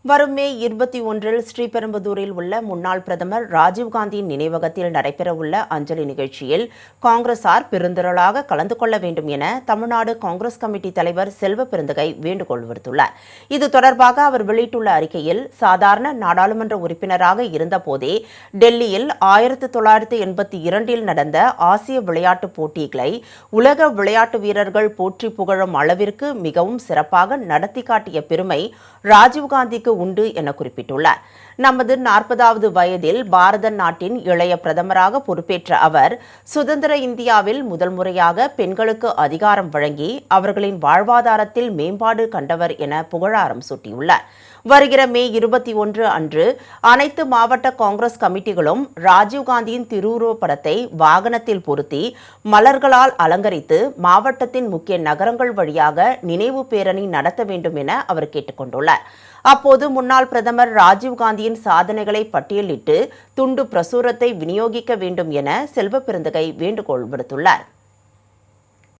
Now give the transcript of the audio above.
வரும் மே 21 ஸ்ரீபெரும்புதூரில் உள்ள முன்னாள் பிரதமர் ராஜீவ்காந்தியின் நினைவகத்தில் நடைபெறவுள்ள அஞ்சலி நிகழ்ச்சியில் காங்கிரசார் பெருந்திரளாக கலந்து கொள்ள வேண்டும் என தமிழ்நாடு காங்கிரஸ் கமிட்டி தலைவர் செல்வ பெருந்தகை வேண்டுகோள் விடுத்துள்ளார். இது தொடர்பாக அவர் வெளியிட்டுள்ள அறிக்கையில், சாதாரண நாடாளுமன்ற உறுப்பினராக இருந்தபோதே டெல்லியில் 1982 நடந்த ஆசிய விளையாட்டுப் போட்டிகளை உலக விளையாட்டு வீரர்கள் போற்றி புகழும் அளவிற்கு மிகவும் சிறப்பாக நடத்தி காட்டிய பெருமை ராஜீவ்காந்திக்கு உண்டு என குறிப்பிட்டுள்ளார். நமது 40வது வயதில் பாரத நாட்டின் இளைய பிரதமராக பொறுப்பேற்ற அவர் சுதந்திர இந்தியாவில் முதல் முறையாக பெண்களுக்கு அதிகாரம் வழங்கி அவர்களின் வாழ்வாதாரத்தில் மேம்பாடு கண்டவர் என புகழாரம் சூட்டியுள்ளார். வருகிற மே 21 அன்று அனைத்து மாவட்ட காங்கிரஸ் கமிட்டிகளும் ராஜீவ்காந்தியின் திருவுருவப் படத்தை வாகனத்தில் பொருத்தி மலர்களால் அலங்கரித்து மாவட்டத்தின் முக்கிய நகரங்கள் வழியாக நினைவு பேரணி நடத்த வேண்டும் என அவர் கேட்டுக் கொண்டுள்ளார். அப்போது முன்னாள் பிரதமர் ராஜீவ்காந்தியின் சாதனைகளை பட்டியலிட்டு துண்டு பிரசுரத்தை விநியோகிக்க வேண்டும் என செல்வ பெருந்தகை வேண்டுகோள் விடுத்துள்ளார்.